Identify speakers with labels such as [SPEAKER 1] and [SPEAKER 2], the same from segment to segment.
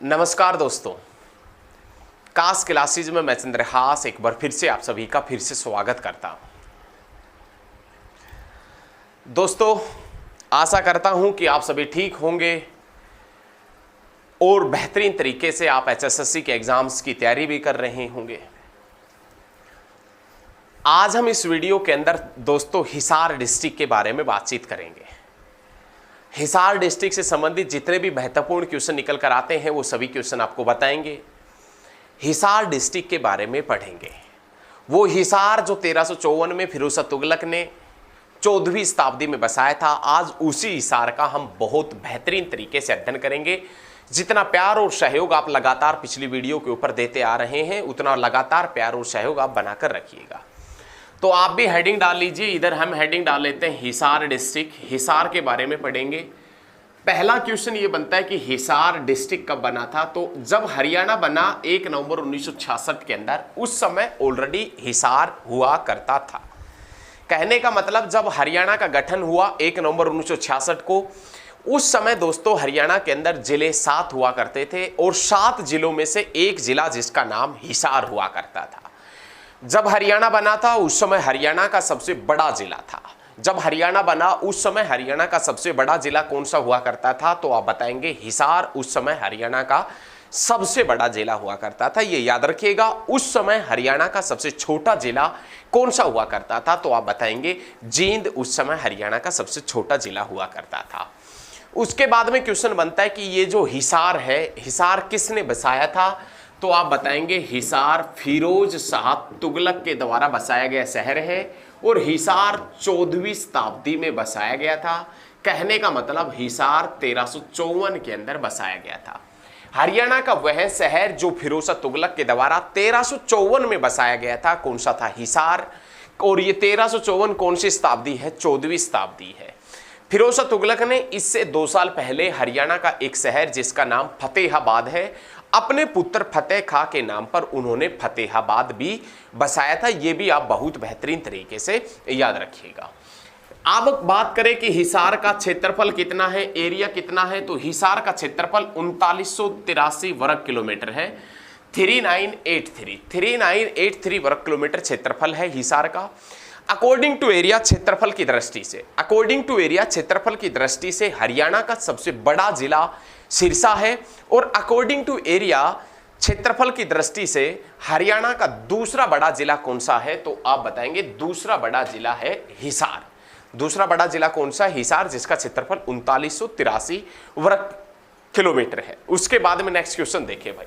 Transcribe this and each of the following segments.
[SPEAKER 1] नमस्कार दोस्तों, कास क्लासेज में मैं चंद्रहास एक बार फिर से आप सभी का फिर से स्वागत करता हूं। दोस्तों, आशा करता हूं कि आप सभी ठीक होंगे और बेहतरीन तरीके से आप एचएसएससी के एग्जाम्स की तैयारी भी कर रहे होंगे। आज हम इस वीडियो के अंदर दोस्तों हिसार डिस्ट्रिक्ट के बारे में बातचीत करेंगे। हिसार डिस्ट्रिक्ट से संबंधित जितने भी महत्वपूर्ण क्वेश्चन निकल कर आते हैं वो सभी क्वेश्चन आपको बताएंगे। हिसार डिस्ट्रिक्ट के बारे में पढ़ेंगे। वो हिसार जो 1354 में फिरोज तुगलक ने 14वीं शताब्दी में बसाया था, आज उसी हिसार का हम बहुत बेहतरीन तरीके से अध्ययन करेंगे। जितना प्यार और सहयोग आप लगातार पिछली वीडियो के ऊपर देते आ रहे हैं, उतना लगातार प्यार और सहयोग आप बनाकर रखिएगा। तो आप भी हेडिंग डाल लीजिए। इधर हम हेडिंग डाल लेते हैं हिसार डिस्ट्रिक्ट। हिसार के बारे में पढ़ेंगे। पहला क्वेश्चन ये बनता है कि हिसार डिस्ट्रिक्ट कब बना था। तो जब हरियाणा बना 1 नवंबर 1966 के अंदर, उस समय ऑलरेडी हिसार हुआ करता था। कहने का मतलब जब हरियाणा का गठन हुआ 1 नवंबर 1966 को, उस समय दोस्तों हरियाणा के अंदर जिले 7 हुआ करते थे और 7 जिलों में से एक जिला जिसका नाम हिसार हुआ करता था। जब हरियाणा बना था उस समय हरियाणा का सबसे बड़ा जिला था। जब हरियाणा बना उस समय हरियाणा का सबसे बड़ा जिला कौन सा हुआ करता था, तो आप बताएंगे हिसार उस समय हरियाणा का सबसे बड़ा जिला हुआ करता था। ये याद रखिएगा। उस समय हरियाणा का सबसे छोटा जिला कौन सा हुआ करता था, तो आप बताएंगे जींद उस समय हरियाणा का सबसे छोटा जिला हुआ करता था। उसके बाद में क्वेश्चन बनता है कि ये जो हिसार है, हिसार किसने बसाया था, तो आप बताएंगे हिसार फिरोज शाह तुगलक के द्वारा बसाया गया शहर है और हिसार 14वीं शताब्दी में बसाया गया था। कहने का मतलब हिसार 1354 के अंदर बसाया गया था। हरियाणा का वह शहर जो फिरोज शाह तुगलक के द्वारा 1354 में बसाया गया था, कौन सा था, हिसार। और ये 1354 कौन सी शताब्दी है, 14वीं शताब्दी है। फिरोज शाह तुगलक ने इससे 2 साल पहले हरियाणा का एक शहर जिसका नाम फतेहाबाद है, अपने पुत्र फतेह खां के नाम पर उन्होंने फतेहाबाद भी बसाया था। यह भी आप बहुत बेहतरीन तरीके से याद रखिएगा। अब बात करें कि हिसार का क्षेत्रफल कितना है, एरिया कितना है, तो हिसार का क्षेत्रफल 3983 वर्ग किलोमीटर है। 3983 वर्ग किलोमीटर क्षेत्रफल है हिसार का। अकॉर्डिंग टू एरिया क्षेत्रफल की दृष्टि से, अकॉर्डिंग टू एरिया क्षेत्रफल की दृष्टि से हरियाणा का सबसे बड़ा जिला सिरसा है और अकॉर्डिंग टू एरिया क्षेत्रफल की दृष्टि से हरियाणा का दूसरा बड़ा जिला कौन सा है, तो आप बताएंगे दूसरा बड़ा जिला है हिसार। दूसरा बड़ा जिला कौन सा है, हिसार, जिसका क्षेत्रफल 3983 वर्ग किलोमीटर है। उसके बाद में नेक्स्ट क्वेश्चन देखिए भाई।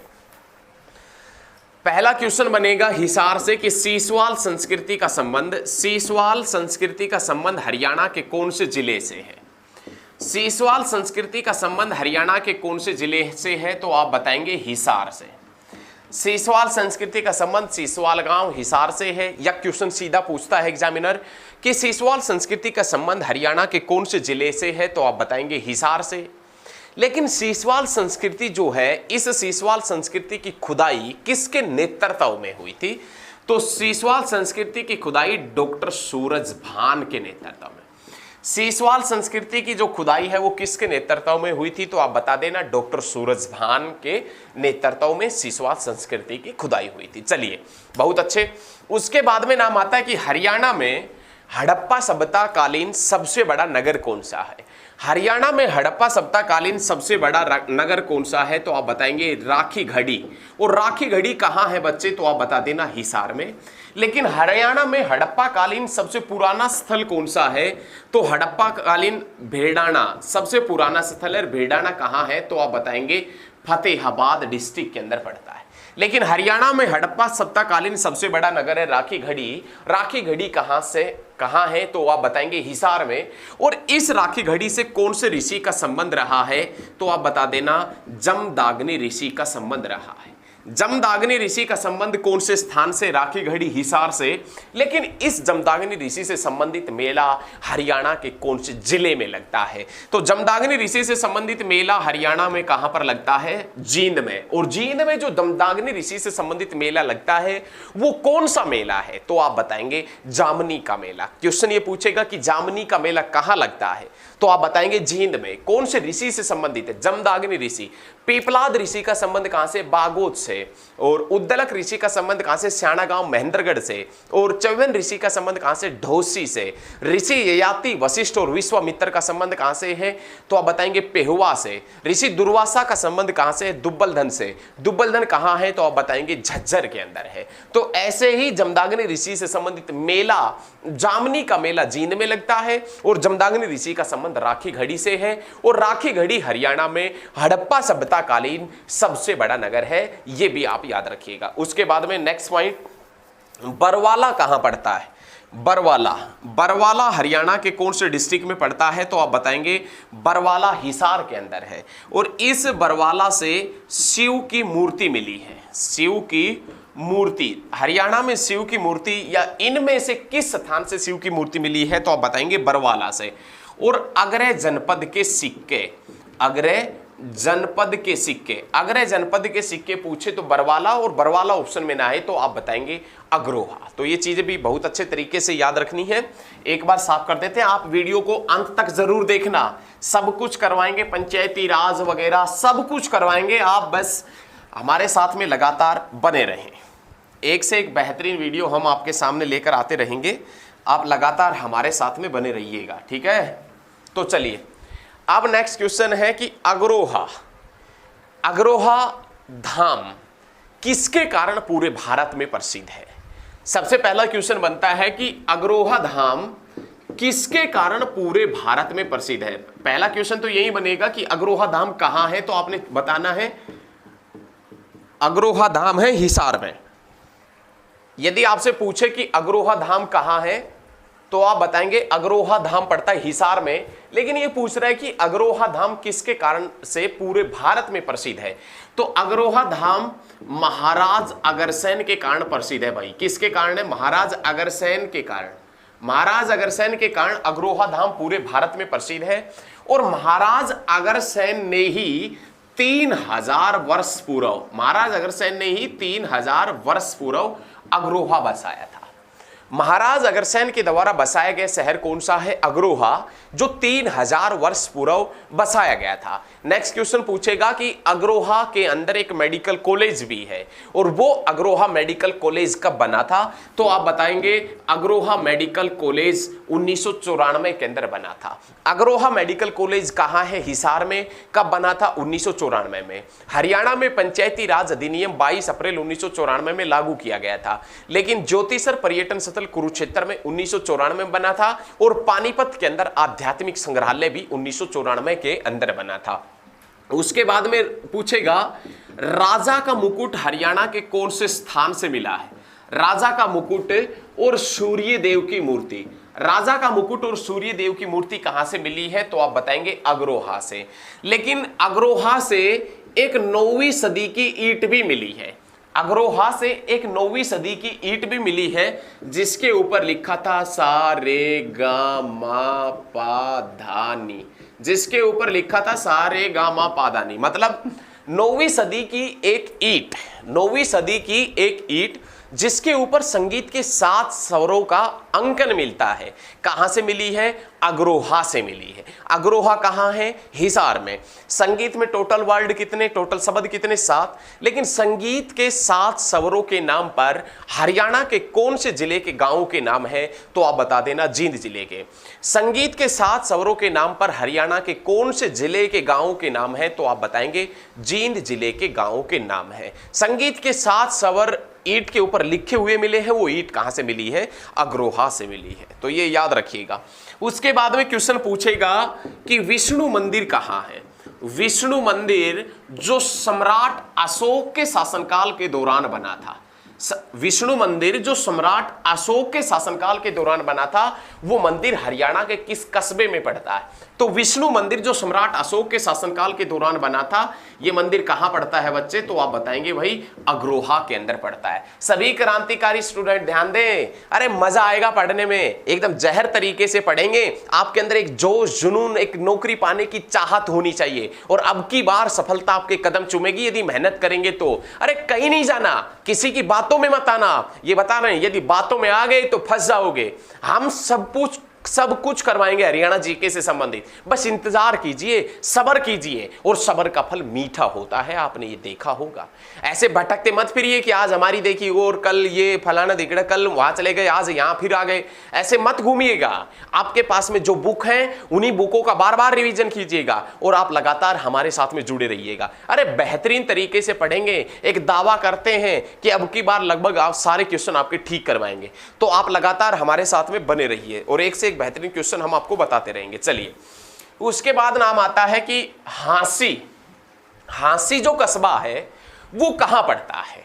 [SPEAKER 1] पहला क्वेश्चन बनेगा हिसार से कि सीसवाल संस्कृति का संबंध, सीसवाल संस्कृति का संबंध हरियाणा के कौन से जिले से है। सीसवाल संस्कृति का संबंध हरियाणा के कौन से जिले से है, तो आप बताएंगे हिसार से। सीसवाल संस्कृति का संबंध सीसवाल गांव हिसार से है। या क्वेश्चन सीधा पूछता है एग्जामिनर कि सीसवाल संस्कृति का संबंध हरियाणा के कौन से जिले से है, तो आप बताएंगे हिसार से। लेकिन सीसवाल संस्कृति जो है, इस सीसवाल संस्कृति की खुदाई किसके नेतृत्व में हुई थी, तो सीसवाल संस्कृति की खुदाई डॉक्टर सूरजभान के नेतृत्व में। सीसवाल संस्कृति की जो खुदाई है वो किसके नेतृत्व में हुई थी, तो आप बता देना डॉक्टर सूरजभान के नेतृत्व में सीसवाल संस्कृति की खुदाई हुई थी। चलिए, बहुत अच्छे। उसके बाद में नाम आता है कि हरियाणा में हड़प्पा सभ्यता कालीन सबसे बड़ा नगर कौन सा है। हरियाणा में हड़प्पा सभ्यता कालीन सबसे बड़ा नगर कौन सा है, तो आप बताएंगे राखी घड़ी। और राखी घड़ी कहाँ है बच्चे, तो आप बता देना हिसार में। लेकिन हरियाणा में हड़प्पा कालीन सबसे पुराना स्थल कौन सा है, तो हड़प्पा कालीन भेड़ाना सबसे पुराना स्थल है। भेड़ाना कहाँ है, तो आप बताएंगे फतेहाबाद डिस्ट्रिक्ट के अंदर पड़ता है। लेकिन हरियाणा में हड़प्पा सभ्यताकालीन सबसे बड़ा नगर है राखी घड़ी। राखी घड़ी कहाँ है, तो आप बताएंगे हिसार में। और इस राखी घड़ी से कौन से ऋषि का संबंध रहा है, तो आप बता देना जमदाग्नि ऋषि का संबंध रहा है। जमदाग्नि ऋषि का संबंध कौन से स्थान से? राखी घड़ी हिसार से। लेकिन इस जमदाग्नि ऋषि से संबंधित मेला हरियाणा के कौन से जिले में लगता है? तो जमदाग्नि ऋषि से संबंधित मेला हरियाणा में कहां पर लगता है? जींद में। और जींद में जो जमदाग्नि ऋषि से संबंधित मेला लगता है वो कौन सा मेला है? तो आप बताएंगे जामनी का मेला। क्वेश्चन ये पूछेगा कि जामनी का मेला कहां लगता है, तो आप बताएंगे जींद में। कौन से ऋषि से संबंधित है? जमदाग्नि ऋषि। पीपलाद ऋषि का संबंध कहां से? बागोद से। और उद्दलक ऋषि का संबंध कहां से? स्याना गांव महेंद्रगढ़ से। और च्यवन ऋषि का संबंध कहां से? ढोसी से। ऋषि ययाति वशिष्ठ और विश्वामित्र का संबंध कहां से है? तो आप बताएंगे पेहुआ से। ऋषि दुर्वासा का संबंध कहां से? दुब्बलधन से। दुब्बलधन कहां है? तो आप बताएंगे झज्जर के अंदर है। तो ऐसे ही जमदाग्नि ऋषि से संबंधित मेला, जामनी का मेला जींद में लगता है और जमदाग्नि ऋषि का संबंध राखी घड़ी से है। और राखी घड़ी हरियाणा में हड़प्पा सभ्यता कालीन सबसे बड़ा नगर है, यह भी आप याद रखिएगा। उसके बाद में नेक्स्ट पॉइंट, बरवाला कहां पड़ता है? बरवाला। बरवाला हरियाणा के कौन से डिस्ट्रिक्ट में पड़ता है? तो आप बताएंगे बरवाला हिसार के अंदर है। और इस बरवाला से शिव की मूर्ति मिली है। शिव की मूर्ति, हरियाणा में शिव की मूर्ति या इनमें से किस स्थान से शिव की मूर्ति मिली है? तो आप बताएंगे बरवाला से। और अग्रह जनपद के सिक्के, अग्रह जनपद के सिक्के, अग्रह जनपद के सिक्के पूछे तो बरवाला, और बरवाला ऑप्शन में ना आए तो आप बताएंगे अग्रोहा। तो ये चीजें भी बहुत अच्छे तरीके से याद रखनी है। एक बार साफ कर देते हैं, आप वीडियो को अंत तक जरूर देखना, सब कुछ करवाएंगे, पंचायती राज वगैरह सब कुछ करवाएंगे, आप बस हमारे साथ में लगातार बने रहें। एक से एक बेहतरीन वीडियो हम आपके सामने लेकर आते रहेंगे, आप लगातार हमारे साथ में बने रहिएगा, ठीक है। तो चलिए अब नेक्स्ट क्वेश्चन है कि अग्रोहा, अग्रोहा धाम किसके कारण पूरे भारत में प्रसिद्ध है? सबसे पहला क्वेश्चन बनता है कि अग्रोहा धाम किसके कारण पूरे भारत में प्रसिद्ध है। पहला क्वेश्चन तो यही बनेगा कि अग्रोहा धाम कहां है, तो आपने बताना है अग्रोहा धाम है हिसार में। यदि आपसे पूछे कि अग्रोहा धाम कहां है तो आप बताएंगे अग्रोहा धाम पड़ता है हिसार में। लेकिन ये पूछ रहा है कि अग्रोहा धाम किसके कारण से पूरे भारत में प्रसिद्ध है, तो अग्रोहा धाम महाराज अग्रसेन के कारण प्रसिद्ध है भाई। किसके कारण है? महाराज अग्रसेन के कारण। महाराज अग्रसेन के कारण अग्रोहा धाम पूरे भारत में प्रसिद्ध है। और महाराज अग्रसेन ने ही 3000 वर्ष पूर्व, महाराज अग्रसेन ने ही 3000 वर्ष पूर्व अग्रोहा बसाया था। महाराज अग्रसेन के द्वारा बसाया गया शहर कौन सा है? अग्रोहा, जो 3000 वर्ष पूर्व बसाया गया था। नेक्स्ट क्वेश्चन पूछेगा कि अग्रोहा के अंदर एक मेडिकल कॉलेज भी है, और वो अग्रोहा मेडिकल कॉलेज कब बना था? तो आप बताएंगे अग्रोहा मेडिकल कॉलेज 1994 के अंदर बना था। अग्रोहा मेडिकल कॉलेज कहां है? हिसार में। कब बना था? 1994 में। हरियाणा में पंचायती राज अधिनियम 22 अप्रैल 1994 में लागू किया गया था। लेकिन ज्योतिसर पर्यटन स्थल कुरुक्षेत्र में 1994 में बना था। और पानीपत के अंदर आध्यात्मिक संग्रहालय भी 1994 के अंदर बना था। उसके बाद में पूछेगा राजा का मुकुट हरियाणा के कौन से स्थान से मिला है? राजा का मुकुट और सूर्य देव की मूर्ति, राजा का मुकुट और सूर्य देव की मूर्ति कहां से मिली है? तो आप बताएंगे अग्रोहा से। लेकिन अग्रोहा से एक 9वीं सदी की ईंट भी मिली है। अग्रोहा से एक 9वीं सदी की ईंट भी मिली है जिसके ऊपर लिखा था सा रे गा मा पा धा नी, जिसके ऊपर लिखा था सा रे गा मा पा धा नी। मतलब 9वीं सदी की एक ईंट, 9वीं सदी की एक ईंट जिसके ऊपर संगीत के 7 स्वरों का अंकन मिलता है। कहां से मिली है? अग्रोहा से मिली है। अग्रोहा कहां है? हिसार में। संगीत में टोटल वर्ड कितने, टोटल शब्द कितने? 7। लेकिन संगीत के 7 स्वरों के नाम पर हरियाणा के कौन से जिले के गांवों के नाम है? तो आप बता देना जींद जिले के। संगीत के 7 स्वरों के नाम पर हरियाणा के कौन से जिले के गांवों के नाम है? तो आप बताएंगे जींद जिले के गांवों के नाम है। संगीत के 7 स्वर ईंट के ऊपर लिखे हुए मिले हैं, वो ईंट कहां से मिली है? अग्रोहा से मिली है। तो ये याद रखिएगा। उसके बाद में क्वेश्चन पूछेगा कि विष्णु मंदिर कहां है? विष्णु मंदिर जो सम्राट अशोक के शासनकाल के दौरान बना था, विष्णु मंदिर जो सम्राट अशोक के शासनकाल के दौरान बना था, वो मंदिर हरियाणा के किस कस्बे में पड़ता है? तो विष्णु मंदिर जो सम्राट अशोक के शासनकाल के दौरान बना था, ये मंदिर कहां पड़ता है बच्चे? तो आप बताएंगे भाई अग्रोहा के अंदर पड़ता है। सभी क्रांतिकारी स्टूडेंट ध्यान दें, अरे मजा आएगा पढ़ने में, एकदम जहर तरीके से पढ़ेंगे। आपके अंदर एक जोश, जुनून, एक नौकरी पाने की चाहत होनी चाहिए, और अब की बार सफलता आपके कदम चूमेगी यदि मेहनत करेंगे तो। अरे कहीं नहीं जाना, किसी की बातों में मत आना, ये बता रहे हैं, यदि बातों में आ गए तो फंस जाओगे। हम सब कुछ करवाएंगे हरियाणा जीके से संबंधित, बस इंतजार कीजिए, सब्र कीजिए, और सब्र का फल मीठा होता है, आपने ये देखा होगा। ऐसे भटकते मत फिरिए कि आज हमारी देखी और कल ये फलाना दिख रहा, कल वहां चले गए, आज यहां फिर आ गए, ऐसे मत घूमिएगा। आपके पास में जो बुक है उन्हीं बुकों का बार बार रिवीजन कीजिएगा, और आप लगातार हमारे साथ में जुड़े रहिएगा। अरे बेहतरीन तरीके से पढ़ेंगे, एक दावा करते हैं कि अब की बार लगभग आप सारे क्वेश्चन आपके ठीक करवाएंगे, तो आप लगातार हमारे साथ में बने रहिए, और एक से एक बेहतरीन क्वेश्चन हम आपको बताते रहेंगे। चलिए, उसके बाद नाम आता है कि हांसी जो कस्बा है वो कहां पड़ता है?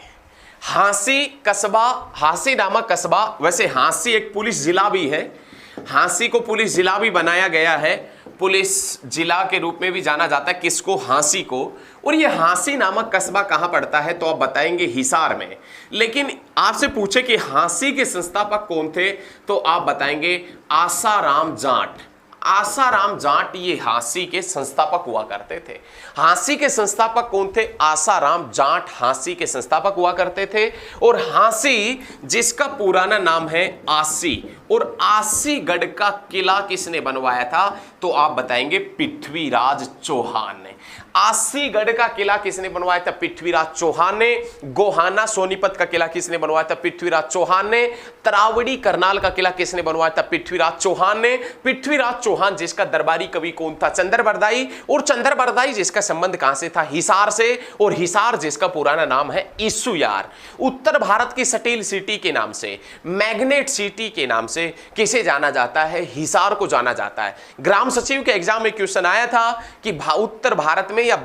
[SPEAKER 1] हांसी कस्बा, हांसी नामक कस्बा, वैसे हांसी एक पुलिस जिला भी है, हांसी को पुलिस जिला भी बनाया गया है, पुलिस जिला के रूप में भी जाना जाता है किसको? हांसी को। और ये हांसी नामक कस्बा कहां पड़ता है? तो आप बताएंगे हिसार में। लेकिन आपसे पूछे कि हांसी के संस्थापक कौन थे, तो आप बताएंगे आसाराम जाट। आसाराम जाट ये हांसी के संस्थापक हुआ करते थे। हांसी के संस्थापक कौन थे? आसाराम जाट हांसी के संस्थापक हुआ करते थे। और हांसी जिसका पुराना नाम है आसी, और आसीगढ़ का किला किसने बनवाया था? तो आप बताएंगे पृथ्वीराज चौहान ने। आसीगढ़ का किला किसने बनवाया था? पृथ्वीराज चौहान ने। गोहाना सोनीपत का किला किसने बनवाया था? पृथ्वीराज चौहान ने। तरावड़ी करनाल का किला किसने बनवाया था? पृथ्वीराज चौहान ने। पृथ्वीराज चौहान जिसका दरबारी कवि कौन था? चंद्रबरदाई। और चंद्रबरदाई जिसका संबंध कहां से था? हिसार से। और हिसार जिसका पुराना नाम है ईसुयार। उत्तर भारत की स्टील सिटी के नाम से, मैग्नेट सिटी के नाम से किसे जाना जाता है? हिसार को जाना जाता है। ग्राम सचिव के एग्जाम में क्वेश्चन आया था कि उत्तर भारत में या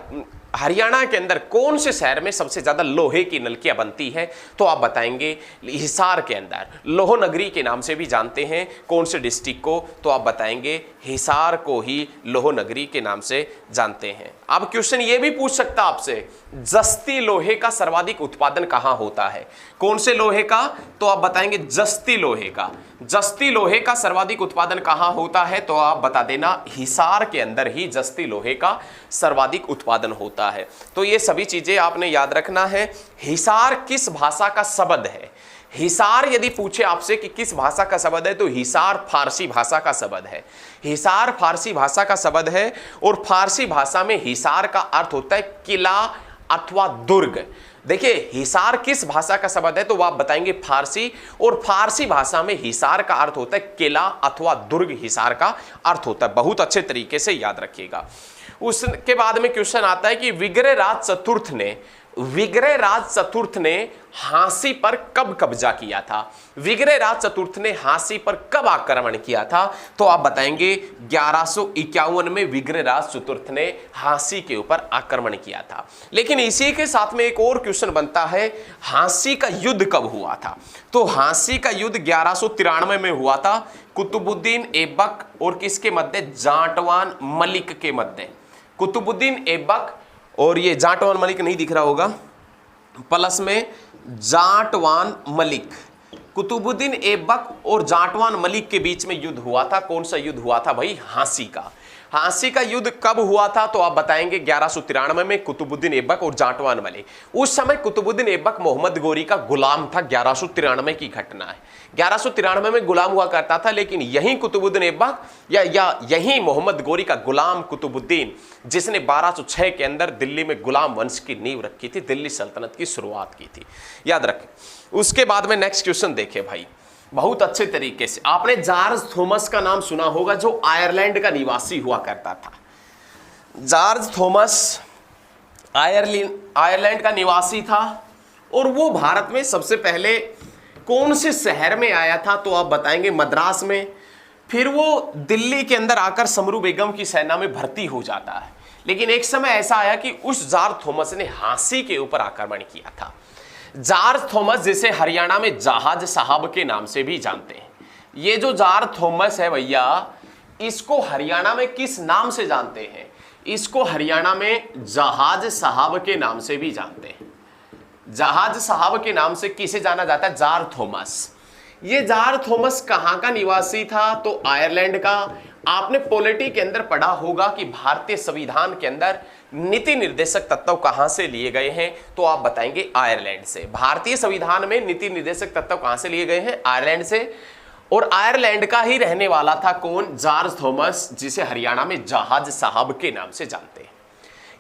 [SPEAKER 1] हरियाणा के अंदर कौन से शहर में सबसे ज्यादा लोहे की नलकियां बनती है? तो आप बताएंगे हिसार के अंदर। लोह नगरी के नाम से भी जानते हैं कौन से डिस्ट्रिक्ट को? तो आप बताएंगे हिसार को ही लोह नगरी के नाम से जानते हैं। अब क्वेश्चन ये भी पूछ सकता आपसे, जस्ती लोहे का सर्वाधिक उत्पादन कहां होता है? कौन से लोहे का? तो आप बताएंगे जस्ती लोहे का। जस्ती लोहे का सर्वाधिक उत्पादन कहां होता है? तो आप बता देना हिसार के अंदर ही जस्ती लोहे का सर्वाधिक उत्पादन होता है। तो ये सभी चीजें आपने याद रखना है। हिसार किस भाषा का शब्द है? हिसार यदि पूछे आपसे कि किस भाषा का शब्द है, तो हिसार फारसी भाषा का शब्द है। हिसार फारसी भाषा का शब्द है, और फारसी भाषा में हिसार का अर्थ होता है किला अथवा दुर्ग। देखिए हिसार किस भाषा का शब्द है? तो आप बताएंगे फारसी, और फारसी भाषा में हिसार का अर्थ होता है किला अथवा दुर्ग, हिसार का अर्थ होता है। बहुत अच्छे तरीके से याद रखिएगा। उसके बाद में क्वेश्चन आता है कि विग्रहराज चतुर्थ ने हांसी पर कब कब्जा किया था? विग्रहराज चतुर्थ ने हांसी पर कब आक्रमण किया था? तो आप बताएंगे 1151 में विग्रहराज चतुर्थ ने हांसी के ऊपर आक्रमण किया था। लेकिन इसी के साथ में एक और क्वेश्चन बनता है, हांसी का युद्ध कब हुआ था? तो हांसी का युद्ध 1193 में हुआ था, कुतुबुद्दीन ऐबक और किसके मध्य? जाटवान मलिक के मध्य। कुतुबुद्दीन ऐबक और ये जाटवान मलिक नहीं दिख रहा होगा, प्लस में जाटवान मलिक, कुतुबुद्दीन ऐबक और जाटवान मलिक के बीच में युद्ध हुआ था। कौन सा युद्ध हुआ था भाई? हांसी का। हांसी का युद्ध कब हुआ था? तो आप बताएंगे 1193 में कुतुबुद्दीन ऐबक और जाटवान मलिक। उस समय कुतुबुद्दीन ऐबक मोहम्मद गोरी का गुलाम था। 1193 की घटना है। 1193 में गुलाम हुआ करता था, लेकिन यही कुतुबुद्दीन ऐबक या यही मोहम्मद गोरी का गुलाम कुतुबुद्दीन, जिसने 1206 के अंदर दिल्ली में गुलाम वंश की नींव रखी थी, दिल्ली सल्तनत की शुरुआत की थी, याद रखें। उसके बाद में नेक्स्ट क्वेश्चन देखें भाई, बहुत अच्छे तरीके से। आपने जॉर्ज थॉमस का नाम सुना होगा, जो आयरलैंड का निवासी हुआ करता था। जॉर्ज थॉमस आयरलैंड का निवासी था, और वो भारत में सबसे पहले कौन से शहर में आया था? तो आप बताएंगे मद्रास में। फिर वो दिल्ली के अंदर आकर समरू बेगम की सेना में भर्ती हो जाता है। लेकिन एक समय ऐसा आया कि उस जॉर्ज थॉमस ने हांसी के ऊपर आक्रमण किया था। जॉर्ज थॉमस, जिसे हरियाणा में जहाज साहब के नाम से भी जानते हैं। ये जो जॉर्ज थॉमस है भैया, इसको हरियाणा में किस नाम से जानते हैं? इसको हरियाणा में जहाज साहब के नाम से भी जानते हैं। जहाज साहब के नाम से किसे जाना जाता है? George Thomas. ये जॉर्ज थॉमस कहां का निवासी था? तो आयरलैंड का। आपने पॉलिटी के अंदर पढ़ा होगा कि भारतीय संविधान के अंदर नीति निर्देशक तत्व कहां से लिए गए हैं? तो आप बताएंगे आयरलैंड से। भारतीय संविधान में नीति निर्देशक तत्व कहां से लिए गए हैं? आयरलैंड से। और आयरलैंड का ही रहने वाला था कौन? जॉर्ज थॉमस, जिसे हरियाणा में जहाज साहब के नाम से जानते हैं।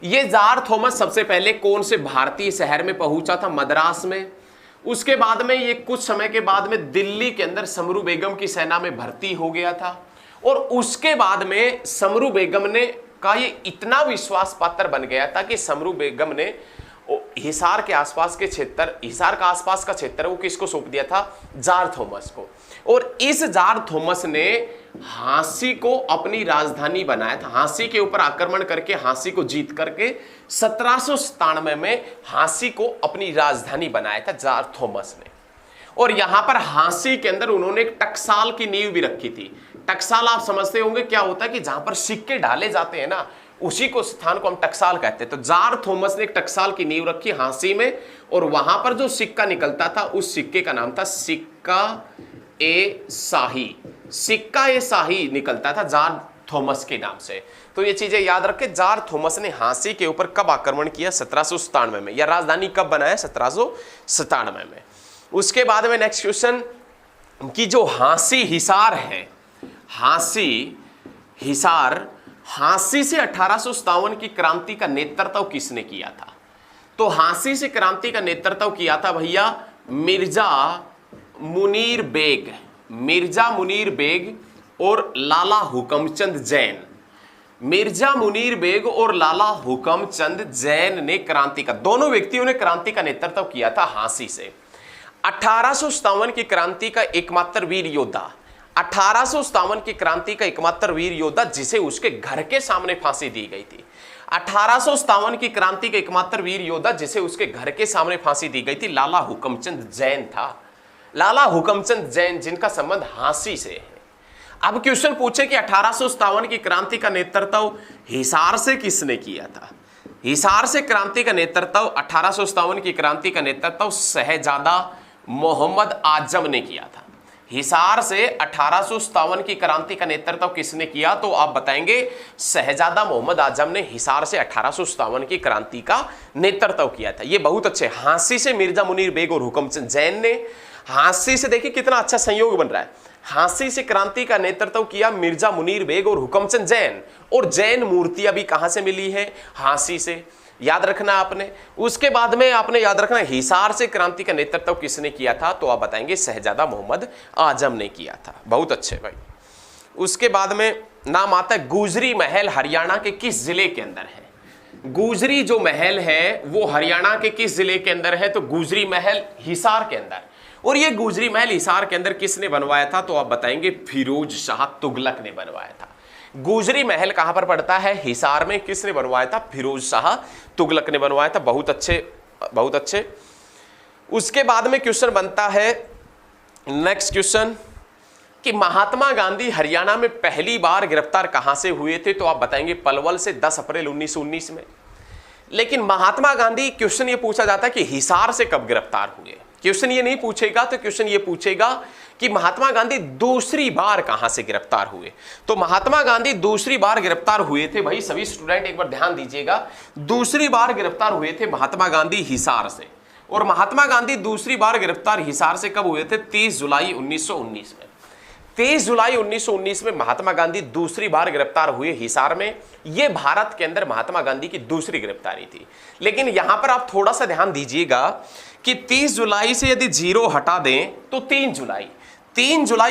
[SPEAKER 1] ये जॉर्ज थॉमस सबसे पहले कौन से भारतीय शहर में पहुंचा था? मद्रास में। उसके बाद में ये कुछ समय के बाद में दिल्ली के अंदर समरू बेगम की सेना में भर्ती हो गया था। और उसके बाद में समरू बेगम ने का ये इतना विश्वास पात्र बन गया था कि समरू बेगम ने हिसार के आसपास के क्षेत्र, हिसार का आसपास का क्षेत्र वो किसको सौंप दिया था? जॉर्ज थॉमस को। और इस जॉर्ज थॉमस ने हांसी को अपनी राजधानी बनाया था। हांसी के ऊपर आक्रमण करके हांसी को जीत करके 1797 में हांसी को अपनी राजधानी बनाया था जॉर्ज थॉमस ने। और यहां पर हांसी के अंदर उन्होंने एक टकसाल की नींव भी रखी थी। टकसाल आप समझते होंगे क्या होता है कि जहां पर सिक्के डाले जाते हैं ना, उसी को स्थान को हम टकसाल कहते हैं। तो जॉर्ज थॉमस ने एक टकसाल की नींव रखी हांसी में, और वहां पर जो सिक्का निकलता था उस सिक्के का नाम था सिक्का ए शाही। सिक्का ए शाही निकलता था जॉर्ज थॉमस के नाम से। तो ये चीजें याद रखें। जॉर्ज थॉमस ने हांसी के ऊपर कब आक्रमण किया? 1797 में। या राजधानी कब बनाया? 1797 में। उसके बाद में नेक्स्ट क्वेश्चन कि जो हांसी हिसार है, हांसी हिसार, हांसी से 1857 की क्रांति का नेतृत्व किसने किया था? तो हांसी से क्रांति का नेतृत्व किया था भैया मिर्जा मुनीर बेग। मिर्जा मुनीर बेग और लाला हुकमचंद जैन। मिर्जा मुनीर बेग और लाला हुकमचंद जैन ने क्रांति का, दोनों व्यक्तियों ने क्रांति का नेतृत्व किया था हांसी से। 1857 की क्रांति का एकमात्र वीर योद्धा, 1857 की क्रांति का एकमात्र वीर योद्धा जिसे उसके घर के सामने फांसी दी गई थी। 1857 की क्रांति का एकमात्र वीर योद्धा जिसे उसके घर के सामने फांसी दी गई थी, लाला हुकमचंद जैन था। लाला हुकमचंद जैन, जिनका संबंध हांसी से है। अब क्वेश्चन पूछे कि 1857 की क्रांति का नेतृत्व हिसार से किसने किया था? हिसार से क्रांति का नेतृत्व, 1857 की क्रांति का नेतृत्व शहजादा मोहम्मद आजम ने किया था। हिसार से 1857 की क्रांति का नेतृत्व किसने किया? तो आप बताएंगे शहजादा मोहम्मद आजम ने हिसार से 1857 की क्रांति का नेतृत्व किया था। ये बहुत अच्छे। हांसी से मिर्जा मुनीर बेग और हुकमचंद जैन ने, हांसी से देखिए कितना अच्छा संयोग बन रहा है। हांसी से क्रांति का नेतृत्व किया मिर्जा मुनीर बेग और हुकमचंद जैन। और जैन मूर्तियां भी कहां से मिली है? हांसी से। याद रखना आपने। उसके बाद में आपने याद रखना हिसार से क्रांति का नेतृत्व किसने किया था? तो आप बताएंगे शहजादा मोहम्मद आजम ने किया था। बहुत अच्छे भाई। उसके बाद में नाम आता है गुजरी महल, हरियाणा के किस जिले के अंदर है? गुजरी जो महल है वो हरियाणा के किस जिले के अंदर है? तो गुजरी महल हिसार के अंदर। और ये गुजरी महल हिसार के अंदर किसने बनवाया था? तो आप बताएंगे फिरोज शाह तुगलक ने बनवाया था। गुजरी महल कहां पर पड़ता है? हिसार में। किसने बनवाया था? फिरोज शाह तुगलक ने बनवाया था। बहुत अच्छे, बहुत अच्छे। उसके बाद में क्वेश्चन बनता है नेक्स्ट क्वेश्चन कि महात्मा गांधी हरियाणा में पहली बार गिरफ्तार कहां से हुए थे? तो आप बताएंगे पलवल से 10 अप्रैल 1919 में। लेकिन महात्मा गांधी, क्वेश्चन ये पूछा जाता है कि हिसार से कब गिरफ्तार हुए। क्वेश्चन ये नहीं पूछेगा, तो क्वेश्चन ये पूछेगा कि महात्मा गांधी दूसरी बार कहां से गिरफ्तार हुए। तो महात्मा गांधी दूसरी बार गिरफ्तार हुए थे भाई, सभी स्टूडेंट एक बार ध्यान दीजिएगा, दूसरी बार गिरफ्तार हुए थे महात्मा गांधी हिसार से। और महात्मा गांधी दूसरी बार गिरफ्तार हिसार से कब हुए थे? 30 जुलाई 1919 में। 23 जुलाई 1919 में महात्मा गांधी दूसरी बार गिरफ्तार हुए हिसार में। यह भारत के अंदर महात्मा गांधी की दूसरी गिरफ्तारी थी। लेकिन यहां पर आप थोड़ा सा ध्यान दीजिएगा कि 30 जुलाई से यदि 0 हटा दें तो 3 जुलाई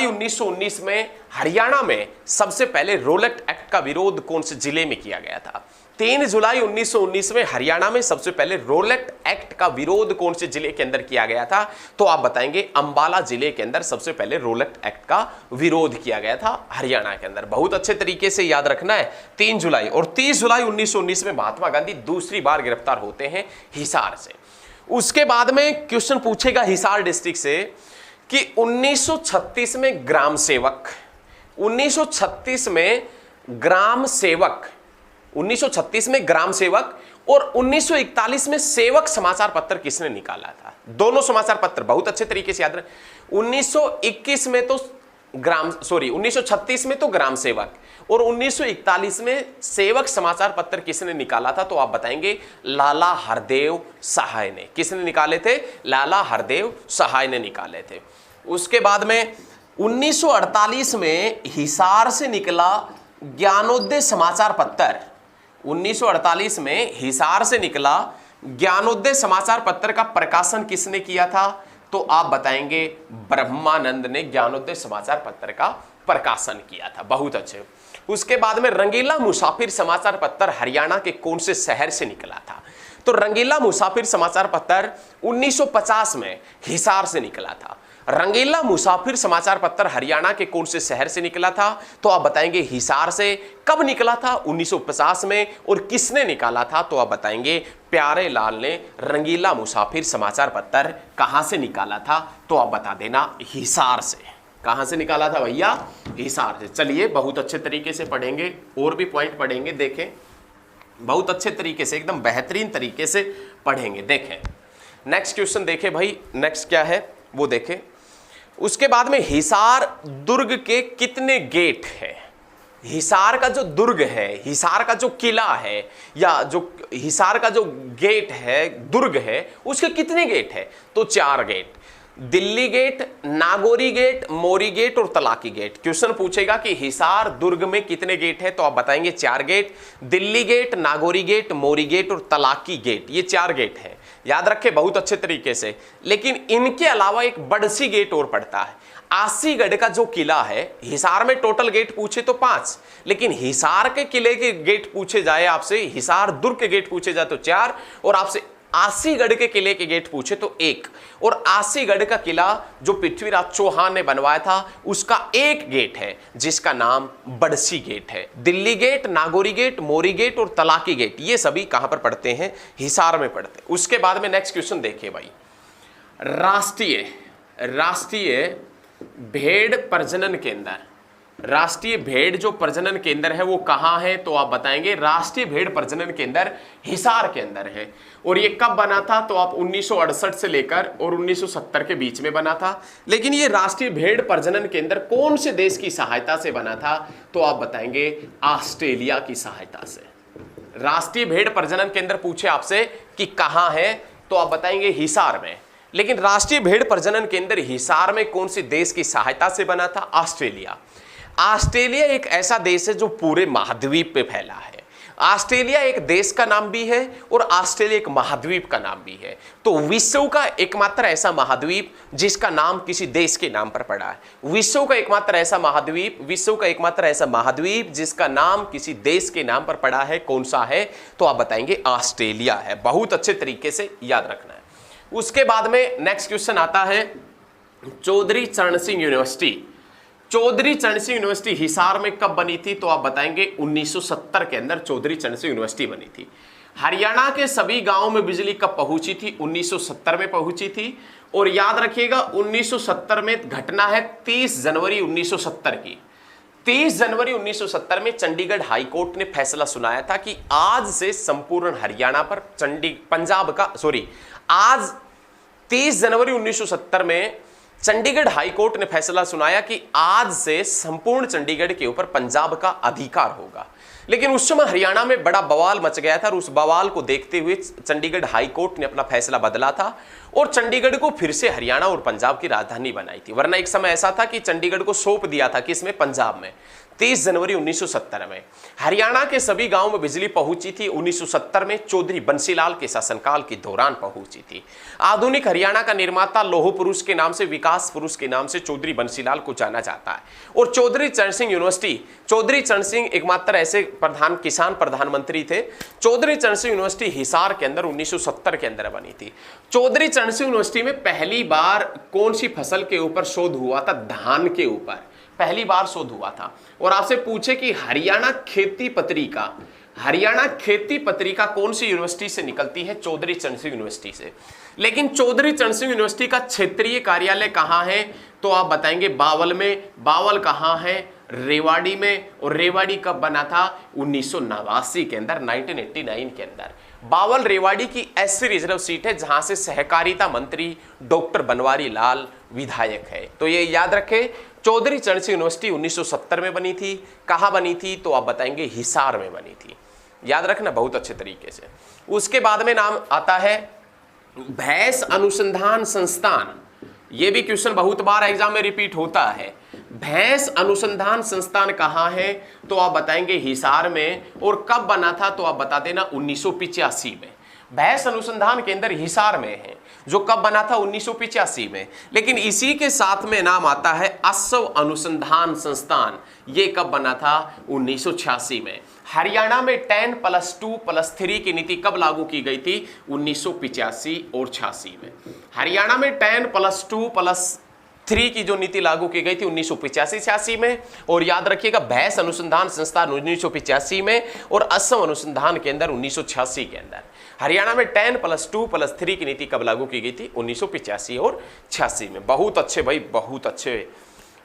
[SPEAKER 1] 1919 में हरियाणा में सबसे पहले रोलेट एक्ट का विरोध कौन से जिले में किया गया था? 3 जुलाई 1919 में हरियाणा में सबसे पहले रोलेट एक्ट का विरोध कौन से जिले के अंदर किया गया था? तो आप बताएंगे अंबाला जिले के अंदर सबसे पहले रोलेट एक्ट का विरोध किया गया था हरियाणा के अंदर। बहुत अच्छे तरीके से याद रखना है। 3 जुलाई और 30 जुलाई 1919 में महात्मा गांधी दूसरी बार गिरफ्तार होते हैं हिसार से। उसके बाद में क्वेश्चन पूछेगा हिसार डिस्ट्रिक्ट से कि 1936 में ग्राम सेवक, 1936 में ग्राम सेवक, 1936 में ग्राम सेवक और 1941 में सेवक समाचार पत्र किसने निकाला था? दोनों समाचार पत्र बहुत अच्छे तरीके से याद रखें। 1936 में तो ग्राम सेवक और 1941 में सेवक समाचार पत्र किसने निकाला था? तो आप बताएंगे लाला हरदेव सहाय ने। किसने निकाले थे? लाला हरदेव सहाय ने निकाले थे। उसके बाद में 1948 में हिसार से निकला ज्ञानोदय समाचार पत्र, 1948 में हिसार से निकला ज्ञानोदय समाचार पत्र का प्रकाशन किसने किया था? तो आप बताएंगे ब्रह्मानंद ने ज्ञानोदय समाचार पत्र का प्रकाशन किया था। बहुत अच्छे। उसके बाद में रंगीला मुसाफिर समाचार पत्र हरियाणा के कौन से शहर से निकला था? तो रंगीला मुसाफिर समाचार पत्र 1950 में हिसार से निकला था। रंगीला मुसाफिर समाचार पत्र हरियाणा के कौन से शहर से निकला था? तो आप बताएंगे हिसार से। कब निकला था? 1950 में। और किसने निकाला था? तो आप बताएंगे प्यारे लाल ने रंगीला मुसाफिर समाचार पत्र कहां से निकाला था? तो आप बता देना हिसार से। कहां से निकाला था भैया? हिसार से। चलिए बहुत अच्छे तरीके से पढ़ेंगे, और भी पॉइंट पढ़ेंगे। देखें बहुत अच्छे तरीके से, एकदम बेहतरीन तरीके से पढ़ेंगे। देखें नेक्स्ट क्वेश्चन, देखें भाई नेक्स्ट क्या है वो देखें। उसके बाद में हिसार दुर्ग के कितने गेट है? हिसार का जो दुर्ग है, हिसार का जो किला है, या जो हिसार का जो गेट है, दुर्ग है, उसके कितने गेट है? तो 4 gate. Delhi gate, Nagauri gate, Mori gate और तलाकी गेट। क्वेश्चन पूछेगा कि हिसार दुर्ग में कितने गेट है? तो आप बताएंगे 4 gate. Delhi gate, Nagauri gate, Mori gate और तलाकी गेट, ये 4 गेट है। याद रखें बहुत अच्छे तरीके से। लेकिन इनके अलावा एक बड़सी गेट और पड़ता है। आसीगढ़ का जो किला है, हिसार में टोटल गेट पूछे तो 5, लेकिन हिसार के किले के गेट पूछे जाए आपसे, हिसार दुर्ग के गेट पूछे जाए तो 4, और आपसे आसीगढ़ के किले के गेट पूछे तो 1। और आसीगढ़ का किला जो पृथ्वीराज चौहान ने बनवाया था, उसका 1 गेट है जिसका नाम बड़सी गेट है। Delhi gate, Nagauri gate, Mori gate और तलाकी गेट, ये सभी कहां पर पढ़ते हैं? हिसार में पढ़ते हैं। उसके बाद में नेक्स्ट क्वेश्चन देखिए भाई, राष्ट्रीय भेड़ प्रजनन केंद्र, राष्ट्रीय भेड़ जो प्रजनन केंद्र है वो कहां है? तो आप बताएंगे राष्ट्रीय भेड़ प्रजनन केंद्र हिसार के अंदर है। और ये कब बना था? तो आप 1968 से लेकर और 1970 के बीच में बना था। लेकिन ये राष्ट्रीय भेड़ प्रजनन केंद्र कौन से देश की सहायता से बना था? तो आप बताएंगे ऑस्ट्रेलिया की सहायता से। राष्ट्रीय भेड़ प्रजनन केंद्र पूछे आपसे कि कहां है? तो आप बताएंगे हिसार में। लेकिन राष्ट्रीय भेड़ प्रजनन केंद्र हिसार में कौन से देश की सहायता से बना था? ऑस्ट्रेलिया। ऑस्ट्रेलिया एक ऐसा देश है जो पूरे महाद्वीप पे फैला है। ऑस्ट्रेलिया एक देश का नाम भी है और ऑस्ट्रेलिया एक महाद्वीप का नाम भी है। तो विश्व का एकमात्र ऐसा महाद्वीप जिसका नाम किसी देश के नाम पर पड़ा है। विश्व का एकमात्र ऐसा महाद्वीप जिसका नाम किसी देश के नाम पर पड़ा है, कौन सा है? तो आप बताएंगे ऑस्ट्रेलिया है। बहुत अच्छे तरीके से याद रखना है। उसके बाद में नेक्स्ट क्वेश्चन आता है चौधरी चरण सिंह यूनिवर्सिटी। चौधरी चरण सिंह यूनिवर्सिटी हिसार में कब बनी थी? तो आप बताएंगे 1970 के अंदर चौधरी चरण सिंह यूनिवर्सिटी बनी थी। हरियाणा के सभी गांवों में बिजली कब पहुंची थी? 1970 में पहुंची थी। और याद रखिएगा 1970 में घटना है 30 जनवरी 1970 की। 30 जनवरी 1970 में चंडीगढ़ हाईकोर्ट ने फैसला सुनाया था कि आज से संपूर्ण हरियाणा पर आज 30 जनवरी 1970 में चंडीगढ़ हाईकोर्ट ने फैसला सुनाया कि आज से संपूर्ण चंडीगढ़ के ऊपर पंजाब का अधिकार होगा। लेकिन उस समय हरियाणा में बड़ा बवाल मच गया था और उस बवाल को देखते हुए चंडीगढ़ हाईकोर्ट ने अपना फैसला बदला था और चंडीगढ़ को फिर से हरियाणा और पंजाब की राजधानी बनाई थी। वरना एक समय ऐसा था कि चंडीगढ़ को सौंप दिया था किसमें? पंजाब में। 30 जनवरी 1970 में हरियाणा के सभी गांवों में बिजली पहुंची थी। 1970 में चौधरी बंसीलाल के शासनकाल के दौरान पहुंची थी। आधुनिक हरियाणा का निर्माता लौह पुरुष के नाम से, विकास पुरुष के नाम से चौधरी बंसीलाल को जाना जाता है। और चौधरी चरण सिंह यूनिवर्सिटी, चौधरी चरण सिंह एकमात्र ऐसे किसान प्रधानमंत्री थे। चौधरी चरण सिंह यूनिवर्सिटी हिसार के अंदर 1970 के अंदर बनी थी। चौधरी चरण सिंह यूनिवर्सिटी में पहली बार कौन सी फसल के ऊपर शोध हुआ था? धान के ऊपर पहली बार शोध हुआ था। और आपसे पूछे कि हरियाणा खेती पत्रिका हरियाणा खेती पत्रिका कौन सी यूनिवर्सिटी से निकलती है? चौधरी चरण सिंह यूनिवर्सिटी से। लेकिन चौधरी चरण सिंह यूनिवर्सिटी का क्षेत्रीय कार्यालय कहां है? तो आप बताएंगे बावल में। बावल कहां है? रेवाड़ी में। और रेवाड़ी कब बना था? 1989 के अंदर, 1989 के अंदर। बावल रेवाड़ी की ऐसी रिजर्व सीट है जहां से सहकारिता मंत्री डॉक्टर बनवारी लाल विधायक है। तो ये याद रखें, चौधरी चरण सिंह यूनिवर्सिटी 1970 में बनी थी। कहां बनी थी? तो आप बताएंगे हिसार में बनी थी। याद रखना बहुत अच्छे तरीके से। उसके बाद में नाम आता है भैंस अनुसंधान संस्थान। ये भी क्वेश्चन बहुत बार एग्जाम में रिपीट होता है। भैंस अनुसंधान संस्थान कहां है? तो आप बताएंगे हिसार में। और कब बना था? तो आप बता देना 1985 में। भैंस अनुसंधान केंद्र हिसार में है, जो कब बना था? 1985 में। लेकिन इसी के साथ में नाम आता है असव अनुसंधान संस्थान। ये कब बना था? 1986 में। हरियाणा में 10+2+3 की नीति कब लागू की गई थी? 1985 और 86 में। हरियाणा में 10+2+3 की जो नीति लागू की गई थी 1985-86 में। और याद रखिएगा भैंस अनुसंधान संस्थान 1985 में और असम अनुसंधान केंद्र 1986 के अंदर। हरियाणा में 10+2+3 की नीति कब लागू की गई थी? 1985 और 86 में। बहुत अच्छे भाई, बहुत अच्छे,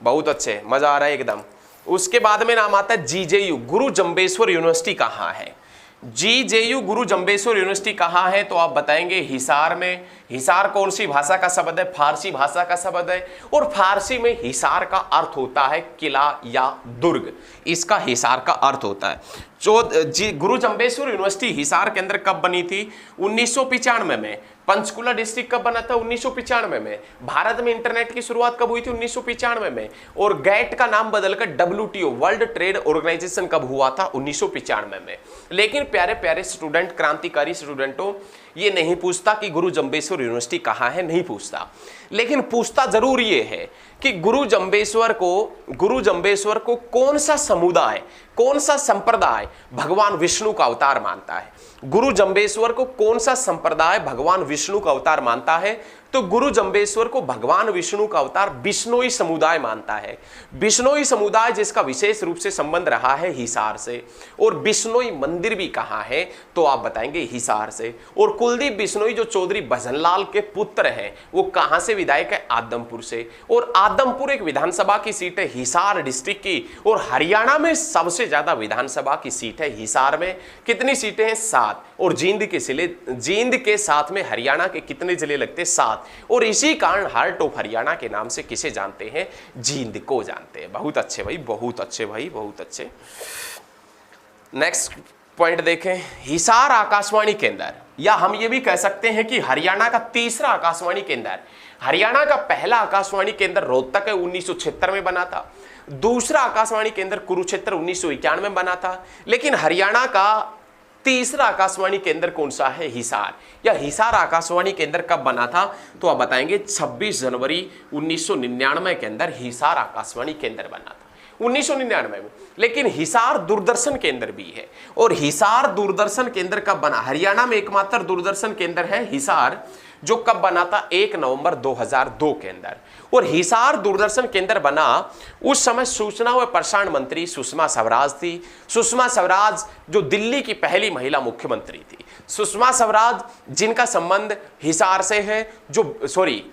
[SPEAKER 1] बहुत अच्छे, मजा आ रहा है एकदम। उसके बाद में नाम आता है जीजेयू, गुरु जंबेश्वर यूनिवर्सिटी कहां है? जीजेयू गुरु जंबेश्वर यूनिवर्सिटी कहां है? तो आप बताएंगे हिसार में। हिसार कौन सी भाषा का शब्द है? फारसी भाषा का शब्द है। और फारसी में हिसार का अर्थ होता है किला या दुर्ग। इसका हिसार का अर्थ होता है। गुरु जंबेश्वर यूनिवर्सिटी हिसार के अंदर कब बनी थी? 1995 में। पंचकुला डिस्ट्रिक्ट कब बना था? 1995 में। भारत में इंटरनेट की शुरुआत कब हुई थी? 1995 में। और गैट का नाम बदलकर WTO वर्ल्ड ट्रेड ऑर्गेनाइजेशन कब हुआ था? 1995 में। लेकिन प्यारे प्यारे स्टूडेंट, क्रांतिकारी स्टूडेंटों, ये नहीं पूछता कि गुरु जंबेश्वर यूनिवर्सिटी कहां है, नहीं पूछता। लेकिन पूछता जरूर ये है कि गुरु जंबेश्वर को कौन सा समुदाय, कौन सा संप्रदाय भगवान विष्णु का अवतार मानता है? गुरु जंबेश्वर को कौन सा संप्रदाय भगवान विष्णु का अवतार मानता है? तो गुरु जंबेश्वर को भगवान विष्णु का अवतार बिश्नोई समुदाय मानता है। बिश्नोई समुदाय जिसका विशेष रूप से संबंध रहा है हिसार से। और बिश्नोई मंदिर भी कहां है? तो आप बताएंगे हिसार से। और कुलदीप बिश्नोई जो चौधरी भजनलाल के पुत्र हैं, वो कहां से विधायक है? आदमपुर से। और आदमपुर एक विधानसभा की सीट है हिसार डिस्ट्रिक्ट की। और हरियाणा में सबसे ज्यादा विधानसभा की सीट है हिसार में। कितनी सीटें हैं? 7। और जींद के साथ में हरियाणा के कितने जिले लगते? 7। और इसी कारण हार्ट ऑफ हरियाणा के नाम से किसे जानते हैं? जींद को जानते हैं। बहुत अच्छे भाई, बहुत अच्छे भाई, बहुत अच्छे। नेक्स्ट पॉइंट देखें, हिसार आकाशवाणी केंद्र, या हम ये भी कह सकते हैं कि हरियाणा का तीसरा आकाशवाणी केंद्र। हरियाणा का पहला आकाशवाणी केंद्र रोहतक है, 1976 में बना था। दूसरा आकाशवाणी केंद्र कुरुक्षेत्र 1991 में बना था। लेकिन हरियाणा का तीसरा आकाशवाणी केंद्र कौन सा है? हिसार। या हिसार आकाशवाणी केंद्र कब बना था? तो आप बताएंगे 26 जनवरी 1999 के अंदर हिसार आकाशवाणी केंद्र बना था, 1999 में। लेकिन हिसार दूरदर्शन केंद्र भी है। और हिसार दूरदर्शन केंद्र कब बना? हरियाणा में एकमात्र दूरदर्शन केंद्र है हिसार, जो कब बना था? 1 नवंबर 2002 के अंदर। और हिसार दूरदर्शन केंद्र बना उस समय सूचना व प्रसारण मंत्री सुषमा स्वराज थी। सुषमा स्वराज जो दिल्ली की पहली महिला मुख्यमंत्री थी। सुषमा स्वराज जिनका संबंध हिसार से है,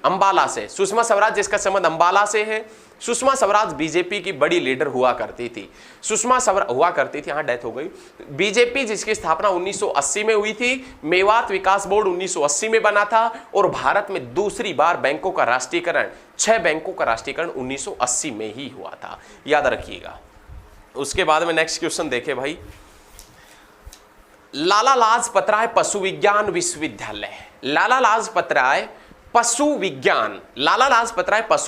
[SPEAKER 1] अंबाला से। सुषमा स्वराज जिसका संबंध अंबाला से है। सुषमा स्वराज बीजेपी की बड़ी लीडर हुआ करती थी। हाँ, डेथ हो गई। बीजेपी जिसकी स्थापना 1980 में हुई थी। मेवात विकास बोर्ड 1980 में बना था। और भारत में दूसरी बार बैंकों का राष्ट्रीयकरण, 6 बैंकों का राष्ट्रीयकरण 1980 में ही हुआ था, याद रखिएगा। उसके बाद में नेक्स्ट क्वेश्चन देखे भाई, लाला लाजपत राय पशु विज्ञान विश्वविद्यालय। लाला लाजपत राय पशु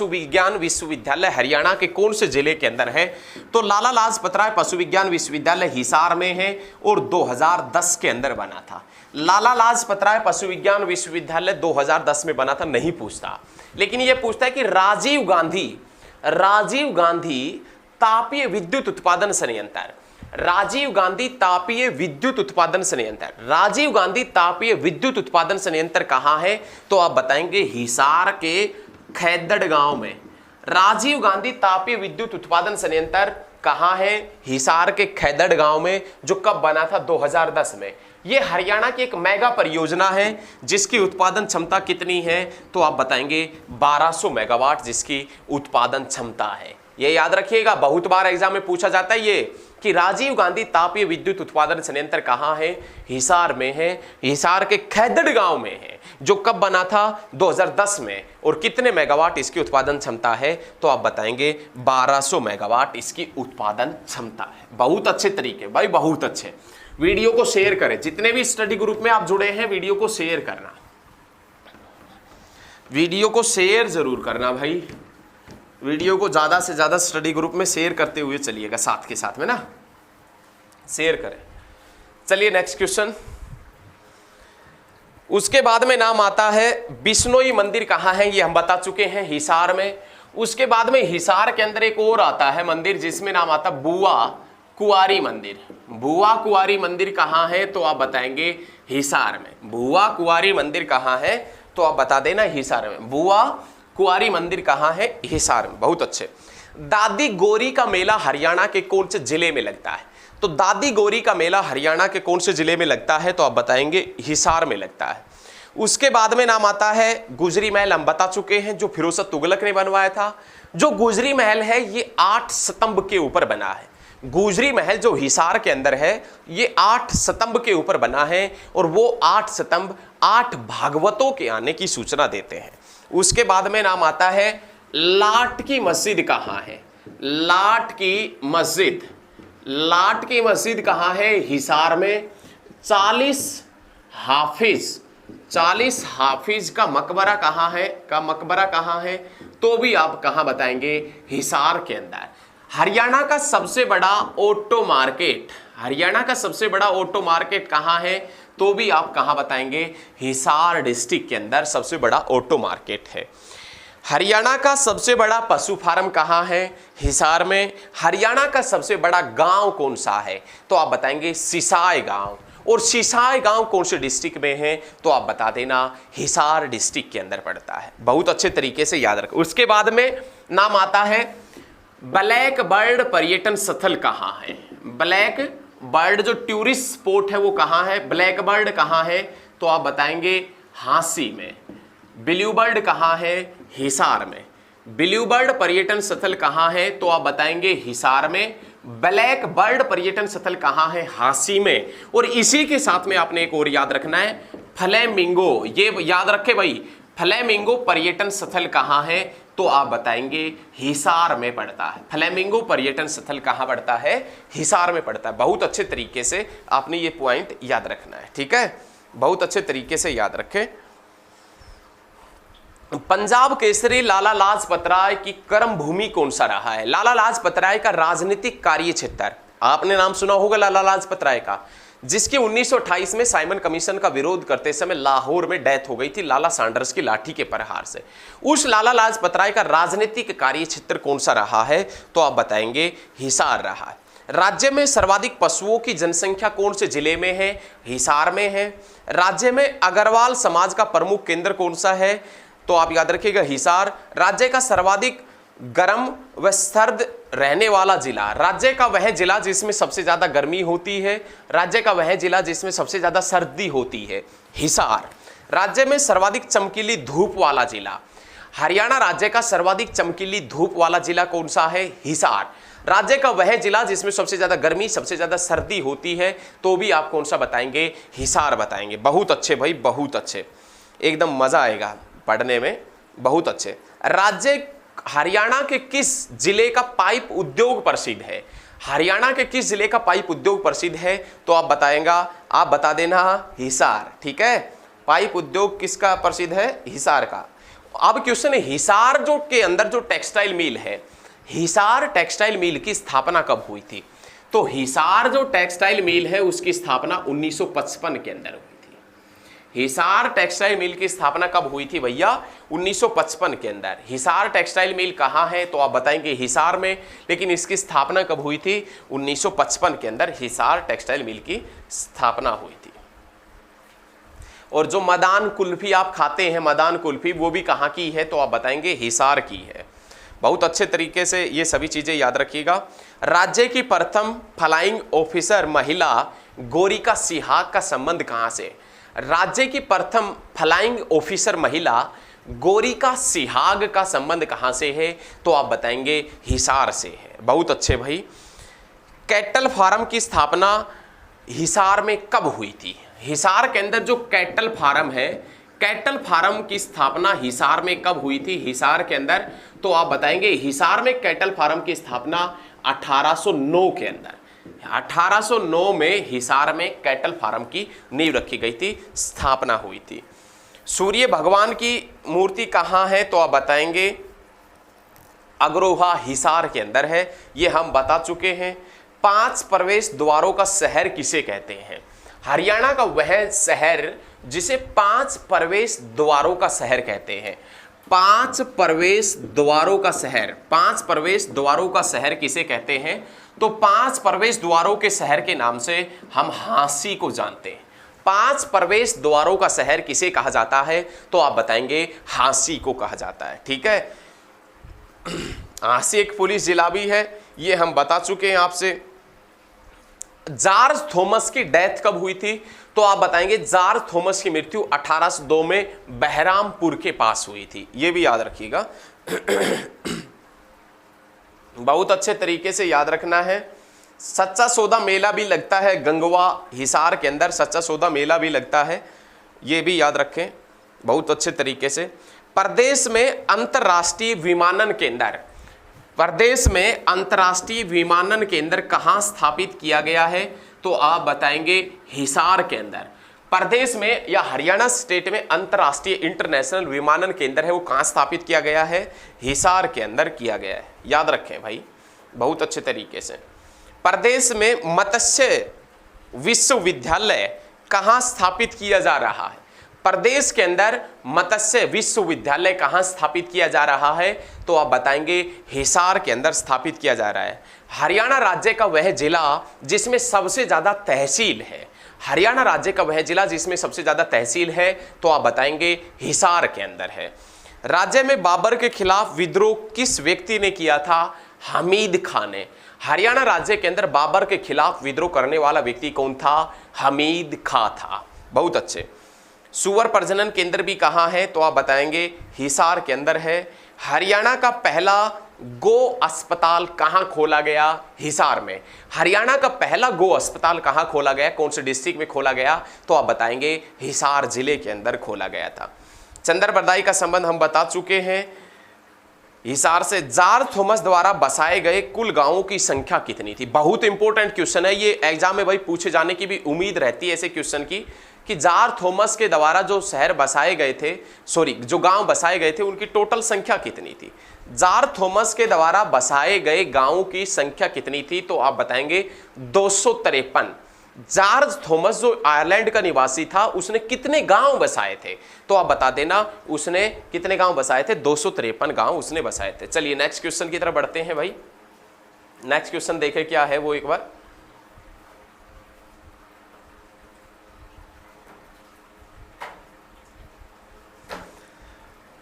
[SPEAKER 1] विज्ञान विश्वविद्यालय हरियाणा के कौन से जिले के अंदर है? तो लाला लाजपत राय पशु विज्ञान विश्वविद्यालय हिसार में है और 2010 के अंदर बना था। लाला लाजपत राय पशु विज्ञान विश्वविद्यालय 2010 में बना था, नहीं पूछता। लेकिन यह पूछता है कि राजीव गांधी तापीय विद्युत उत्पादन संयंत्र, राजीव गांधी तापीय विद्युत उत्पादन संयंत्र कहां है? तो आप बताएंगे हिसार के खैदड़ गांव में। राजीव गांधी तापीय विद्युत उत्पादन संयंत्र कहाँ है? हिसार के खैदड़ गांव में, जो कब बना था? 2010 में। ये हरियाणा की एक मेगा परियोजना है जिसकी उत्पादन क्षमता कितनी है? तो आप बताएंगे 1200 मेगावाट जिसकी उत्पादन क्षमता है। ये याद रखिएगा, बहुत बार एग्जाम में पूछा जाता है ये कि राजीव गांधी तापीय विद्युत उत्पादन संयंत्र कहाँ है? हिसार में है, हिसार के खैदड़ गांव में है, जो कब बना था? 2010 में। और कितने मेगावाट इसकी उत्पादन क्षमता है? तो आप बताएंगे 1200 मेगावाट इसकी उत्पादन क्षमता है। बहुत अच्छे तरीके भाई, बहुत अच्छे। वीडियो को शेयर करें, जितने भी स्टडी ग्रुप में आप जुड़े हैं वीडियो को शेयर करना, वीडियो को शेयर जरूर करना भाई। वीडियो को ज्यादा से ज्यादा स्टडी ग्रुप में शेयर करते हुए चलिएगा, साथ के साथ में ना शेयर करें। चलिए नेक्स्ट क्वेश्चन। उसके बाद में नाम आता है बिश्नोई मंदिर कहाँ है? ये हम बता चुके हैं, हिसार में। उसके बाद में हिसार के अंदर एक और आता है मंदिर जिसमें नाम आता बुआ कुआरी मंदिर। बुआ कुआरी मंदिर कहाँ है? तो आप बताएंगे हिसार में। बुआ कुआरी मंदिर कहाँ है? तो आप बता देना हिसार में। बुआ कुआरी मंदिर कहाँ है? हिसार में। बहुत अच्छे। दादी गौरी का मेला हरियाणा के कौन से जिले में लगता है? तो दादी गौरी का मेला हरियाणा के कौन से जिले में लगता है? तो आप बताएंगे हिसार में लगता है। उसके बाद में नाम आता है गुजरी महल, हम बता चुके हैं, जो फिरोज शाह तुगलक ने बनवाया था। जो गुजरी महल है ये 8 स्तंभ के ऊपर बना है। गुजरी महल जो हिसार के अंदर है ये 8 स्तंभ के ऊपर बना है, और वो 8 स्तंभ 8 भागवतों के आने की सूचना देते हैं। उसके बाद में नाम आता है लाट की मस्जिद कहाँ है? लाट की मस्जिद, लाट की मस्जिद कहाँ है? हिसार में। 40 हाफिज का मकबरा कहाँ है? मकबरा कहाँ है? तो भी आप कहाँ बताएंगे? हिसार के अंदर। हरियाणा का सबसे बड़ा ऑटो मार्केट, हरियाणा का सबसे बड़ा ऑटो मार्केट कहाँ है? तो भी आप कहाँ बताएंगे? हिसार डिस्ट्रिक्ट के अंदर सबसे बड़ा ऑटो मार्केट है। हरियाणा का सबसे बड़ा पशु फार्म कहाँ है? हिसार में। हरियाणा का सबसे बड़ा गांव कौन सा है? तो आप बताएंगे सिसाई गांव। और सिसाई गांव कौन से डिस्ट्रिक्ट में है? तो आप बता देना हिसार डिस्ट्रिक्ट के अंदर पड़ता है। बहुत अच्छे तरीके से याद रखो। उसके बाद में नाम आता है ब्लैक बर्ड पर्यटन स्थल कहाँ है? ब्लैक बर्ड जो टूरिस्ट स्पॉट है वो कहाँ है? ब्लैक बर्ड कहाँ है? तो आप बताएंगे हांसी में। ब्लू बर्ड कहाँ है? हिसार में। ब्लू बर्ड पर्यटन स्थल कहाँ है? तो आप बताएंगे हिसार में। ब्लैक बर्ड पर्यटन स्थल कहाँ है? हांसी में। और इसी के साथ में आपने एक और याद रखना है, फ्लेमिंगो। ये याद रखे भाई, फ्लेमिंगो पर्यटन स्थल कहाँ है? तो आप बताएंगे हिसार में पड़ता है। फ्लेमिंगो पर्यटन स्थल कहाँ पड़ता है? हिसार में पड़ता है। बहुत अच्छे तरीके से आपने ये पॉइंट याद रखना है, ठीक है? बहुत अच्छे तरीके से याद रखें। पंजाब केसरी लाला लाजपत राय की कर्म भूमि कौन सा रहा है? लाला लाजपत राय का राजनीतिक कार्य क्षेत्र, आपने नाम सुना होगा लाला लाजपत राय का, जिसकी 1928 में साइमन कमीशन का विरोध करते समय लाहौर में डेथ हो गई थी लाला सैंडर्स की लाठी के प्रहार से। उस लाला लाजपत राय का राजनीतिक कार्य क्षेत्र कौन सा रहा है? तो आप बताएंगे हिसार रहा है। राज्य में सर्वाधिक पशुओं की जनसंख्या कौन से जिले में है? हिसार में है। राज्य में अग्रवाल समाज का प्रमुख केंद्र कौन सा है? तो आप याद रखिएगा हिसार। राज्य का सर्वाधिक गर्म व सर्द रहने वाला जिला, राज्य का वह जिला जिसमें सबसे ज्यादा गर्मी होती है, राज्य का वह जिला जिसमें सबसे ज्यादा सर्दी होती है, हिसार। राज्य में सर्वाधिक चमकीली धूप वाला जिला, हरियाणा राज्य का सर्वाधिक चमकीली धूप वाला जिला कौन सा है? हिसार। राज्य का वह जिला जिसमें सबसे ज्यादा गर्मी सबसे ज्यादा सर्दी होती है, तो भी आप कौन सा बताएंगे? हिसार बताएंगे। बहुत अच्छे भाई, बहुत अच्छे, एकदम मजा आएगा पढ़ने में, बहुत अच्छे। राज्य हरियाणा के किस जिले का पाइप उद्योग प्रसिद्ध है? हरियाणा के किस जिले का पाइप उद्योग प्रसिद्ध है? तो आप बताएंगा, आप बता देना हिसार, ठीक है? पाइप उद्योग किसका प्रसिद्ध है? हिसार का। अब क्वेश्चन है हिसार जो के अंदर जो टेक्सटाइल मिल है, हिसार टेक्सटाइल मिल की स्थापना कब हुई थी? तो हिसार जो टेक्सटाइल मिल है उसकी स्थापना 1955 के अंदर हुई थी। हिसार टेक्सटाइल मिल की स्थापना कब हुई थी भैया? 1955 के अंदर। हिसार टेक्सटाइल मिल कहाँ है? तो आप बताएंगे हिसार में, लेकिन इसकी स्थापना कब हुई थी? 1955 के अंदर हिसार टेक्सटाइल मिल की स्थापना हुई थी। और जो मदान कुल्फी आप खाते हैं, मदान कुल्फी, वो भी कहाँ की है? तो आप बताएंगे हिसार की है। बहुत अच्छे तरीके से ये सभी चीजें याद रखिएगा। राज्य की प्रथम फ्लाइंग ऑफिसर महिला गोरिका सिहाग का संबंध कहां से? राज्य की प्रथम फ्लाइंग ऑफिसर महिला गोरिका सिहाग का संबंध कहां से है? तो आप बताएंगे हिसार से है। बहुत अच्छे भाई। कैटल फार्म की स्थापना हिसार में कब हुई थी? हिसार के अंदर जो कैटल फार्म है, कैटल फार्म की स्थापना हिसार में कब हुई थी हिसार के अंदर? तो आप बताएंगे हिसार में कैटल फार्म की स्थापना 1809 के अंदर, 1809 में हिसार में कैटल फार्म की नींव रखी गई थी, स्थापना हुई थी। सूर्य भगवान की मूर्ति कहां है? तो आप बताएंगे अग्रोहा हिसार के अंदर है, ये हम बता चुके हैं। 5 प्रवेश द्वारों का शहर किसे कहते हैं? हरियाणा का वह शहर जिसे 5 प्रवेश द्वारों का शहर कहते हैं। 5 प्रवेश द्वारों का शहर, 5 प्रवेश द्वारों का शहर किसे कहते हैं? तो 5 प्रवेश द्वारों के शहर के नाम से हम हांसी को जानते हैं। 5 प्रवेश द्वारों का शहर किसे कहा जाता है? तो आप बताएंगे हांसी को कहा जाता है। ठीक है, हांसी एक पुलिस जिला भी है, ये हम बता चुके हैं आपसे। जॉर्ज थॉमस की डेथ कब हुई थी? तो आप बताएंगे जॉर्ज थॉमस की मृत्यु 1802 में बहरामपुर के पास हुई थी, ये भी याद रखिएगा। बहुत अच्छे तरीके से याद रखना है। सच्चा सौदा मेला भी लगता है गंगवा हिसार के अंदर, सच्चा सौदा मेला भी लगता है, ये भी याद रखें बहुत अच्छे तरीके से। प्रदेश में अंतर्राष्ट्रीय विमानन केंद्र, प्रदेश में अंतर्राष्ट्रीय विमानन केंद्र कहां स्थापित किया गया है? तो आप बताएंगे हिसार के अंदर। प्रदेश में या हरियाणा स्टेट में अंतर्राष्ट्रीय इंटरनेशनल विमानन केंद्र है, वो कहां स्थापित किया गया है? हिसार के अंदर किया गया है, याद रखें भाई बहुत अच्छे तरीके से। प्रदेश में मत्स्य विश्वविद्यालय कहां स्थापित किया जा रहा है? प्रदेश के अंदर मत्स्य विश्वविद्यालय कहां स्थापित किया जा रहा है? तो आप बताएंगे हिसार के अंदर स्थापित किया जा रहा है। हरियाणा राज्य का वह जिला जिसमें सबसे ज्यादा तहसील है, हरियाणा राज्य का वह जिला जिसमें सबसे ज्यादा तहसील है, तो आप बताएंगे हिसार के अंदर है। राज्य में बाबर के खिलाफ विद्रोह किस व्यक्ति ने किया था? हमीद खां ने। हरियाणा राज्य के अंदर बाबर के खिलाफ विद्रोह करने वाला व्यक्ति कौन था? हमीद खां था। बहुत अच्छे। सुअर प्रजनन केंद्र भी कहां है? तो आप बताएंगे हिसार के अंदर है। हरियाणा का पहला गो अस्पताल कहां खोला गया? हिसार में। हरियाणा का पहला गो अस्पताल कहां खोला गया, कौन से डिस्ट्रिक्ट में खोला गया? तो आप बताएंगे हिसार जिले के अंदर खोला गया था। चंद्रबरदाई का संबंध हम बता चुके हैं। हिसार से जॉर्ज थॉमस द्वारा बसाए गए कुल गांवों की संख्या कितनी थी? बहुत इंपॉर्टेंट क्वेश्चन है ये, एग्जाम में भाई पूछे जाने की भी उम्मीद रहती है ऐसे क्वेश्चन की, कि जॉर्ज थॉमस के द्वारा जो शहर बसाए गए थे, जो गांव बसाए गए थे, उनकी टोटल संख्या कितनी थी? जॉर्ज थॉमस के द्वारा बसाए गए गांवों की संख्या कितनी थी? तो आप बताएंगे 253। जॉर्ज थॉमस जो आयरलैंड का निवासी था, उसने कितने गांव बसाए थे? तो आप बता देना उसने कितने गांव बसाए थे? 253 गांव उसने बसाए थे। चलिए नेक्स्ट क्वेश्चन की तरफ बढ़ते हैं भाई। नेक्स्ट क्वेश्चन देखें क्या है वो एक बार।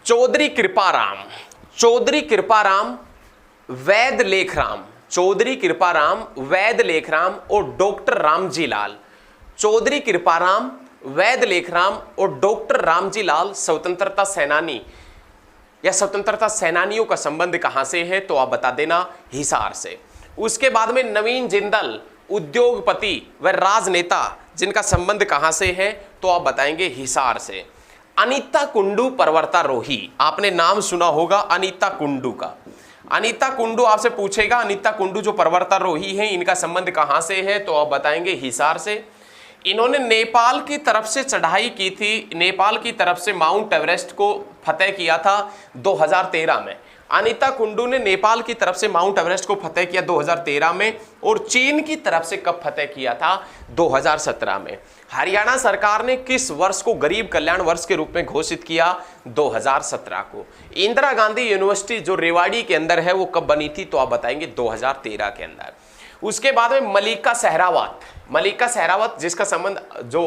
[SPEAKER 1] चौधरी कृपाराम, चौधरी कृपाराम वैद लेखराम, चौधरी कृपाराम वैद लेखराम और डॉक्टर रामजी लाल, चौधरी कृपाराम वैद लेखराम और डॉक्टर रामजी लाल स्वतंत्रता सेनानी या स्वतंत्रता सेनानियों का संबंध कहां से है? तो आप बता देना हिसार से। उसके बाद में नवीन जिंदल उद्योगपति व राजनेता जिनका संबंध कहां से है? तो आप बताएंगे हिसार से। अनीता कुंडू पर्वतारोही, आपने नाम सुना होगा अनीता कुंडू का। अनीता कुंडू आपसे पूछेगा, अनीता कुंडू जो पर्वतारोही हैं, इनका संबंध कहां से है? तो आप बताएंगे हिसार से। इन्होंने नेपाल की तरफ से चढ़ाई की थी, नेपाल की तरफ से माउंट एवरेस्ट को फतेह किया था 2013 में। अनीता कुंडू ने नेपाल की तरफ से माउंट एवरेस्ट को फतेह किया 2013 में, और चीन की तरफ से कब फतेह किया था? 2017 में। हरियाणा सरकार ने किस वर्ष को गरीब कल्याण वर्ष के रूप में घोषित किया? 2017 को। इंदिरा गांधी यूनिवर्सिटी जो रेवाड़ी के अंदर है वो कब बनी थी? तो आप बताएंगे 2013 के अंदर। उसके बाद में मल्लिका शेरावत, मल्लिका शेरावत जिसका संबंध जो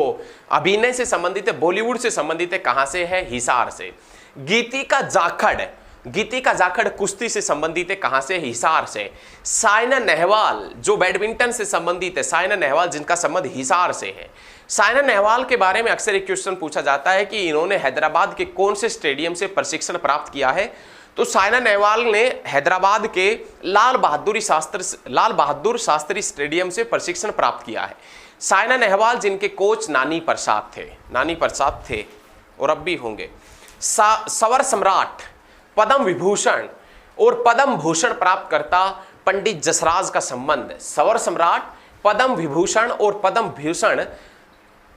[SPEAKER 1] अभिनय से संबंधित है, बॉलीवुड से संबंधित है, कहां से है? हिसार से। गीतिका जाखड़ गीतिका जाखड़ कुश्ती से संबंधित है, कहां से? हिसार से। साइना नेहवाल जो बैडमिंटन से संबंधित है, साइना नेहवाल जिनका संबंध हिसार से है। साइना नेहवाल के बारे में अक्सर एक क्वेश्चन पूछा जाता है कि इन्होंने हैदराबाद के कौन से स्टेडियम से प्रशिक्षण प्राप्त किया है। तो साइना नेहवाल ने हैदराबाद के लाल बहादुर शास्त्री स्टेडियम से प्रशिक्षण प्राप्त किया है। साइना नेहवाल जिनके कोच नानी प्रसाद थे और अब भी होंगे। सवर सम्राट, पद्म विभूषण और पद्म भूषण प्राप्त करता पंडित जसराज का संबंध। सवर सम्राट, पद्म विभूषण और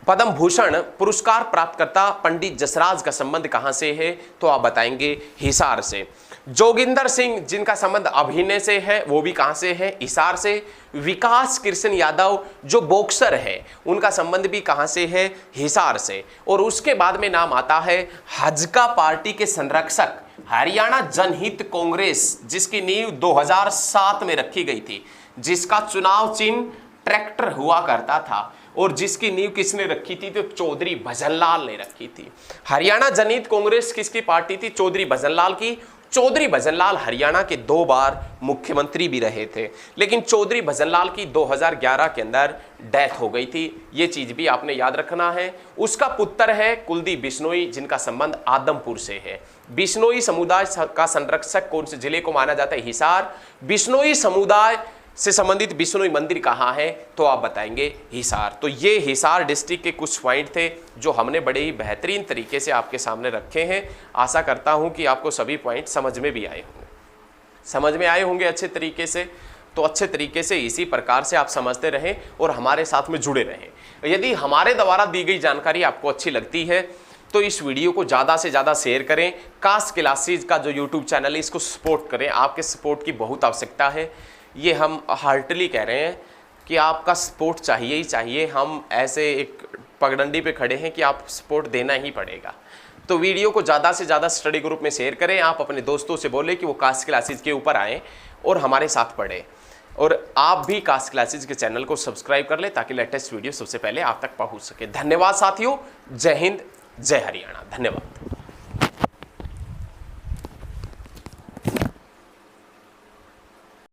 [SPEAKER 1] पद्म भूषण पुरस्कार प्राप्त करता पंडित जसराज का संबंध कहां से है? तो आप बताएंगे हिसार से। जोगिंदर सिंह जिनका संबंध अभिनय से है, वो भी कहां से है? हिसार से। विकास कृष्ण यादव जो बॉक्सर है, उनका संबंध भी कहां से है? हिसार से। और उसके बाद में नाम आता है हजका पार्टी के संरक्षक हरियाणा जनहित कांग्रेस, जिसकी नींव 2007 में रखी गई थी, जिसका चुनाव चिन्ह ट्रैक्टर हुआ करता था और जिसकी नींव किसने रखी थी? तो चौधरी भजनलाल ने रखी थी। हरियाणा जनहित कांग्रेस किसकी पार्टी थी? चौधरी भजनलाल की। चौधरी भजनलाल हरियाणा के 2 बार मुख्यमंत्री भी रहे थे, लेकिन चौधरी भजनलाल की 2011 के अंदर डेथ हो गई थी। ये चीज भी आपने याद रखना है। उसका पुत्र है कुलदीप बिश्नोई, जिनका संबंध आदमपुर से है। बिश्नोई समुदाय का संरक्षक कौन से जिले को माना जाता है? हिसार। बिश्नोई समुदाय से संबंधित बिश्नोई मंदिर कहाँ है? तो आप बताएंगे हिसार। तो ये हिसार डिस्ट्रिक्ट के कुछ पॉइंट थे जो हमने बड़े ही बेहतरीन तरीके से आपके सामने रखे हैं। आशा करता हूं कि आपको सभी पॉइंट समझ में आए होंगे अच्छे तरीके से। तो अच्छे तरीके से इसी प्रकार से आप समझते रहें और हमारे साथ में जुड़े रहें। यदि हमारे द्वारा दी गई जानकारी आपको अच्छी लगती है तो इस वीडियो को ज़्यादा से ज़्यादा शेयर करें। कास्ट क्लासेज का जो यूट्यूब चैनल है, इसको सपोर्ट करें। आपके सपोर्ट की बहुत आवश्यकता है। ये हम हार्टली कह रहे हैं कि आपका सपोर्ट चाहिए ही चाहिए। हम ऐसे एक पगडंडी पे खड़े हैं कि आप सपोर्ट देना ही पड़ेगा। तो वीडियो को ज़्यादा से ज़्यादा स्टडी ग्रुप में शेयर करें। आप अपने दोस्तों से बोलें कि वो कास्ट क्लासेज के ऊपर आएँ और हमारे साथ पढ़ें। और आप भी कास्ट क्लासेज के चैनल को सब्सक्राइब कर लें ताकि लेटेस्ट वीडियो सबसे पहले आप तक पहुँच सके। धन्यवाद साथियों। जय हिंद, जय हरियाणा। धन्यवाद।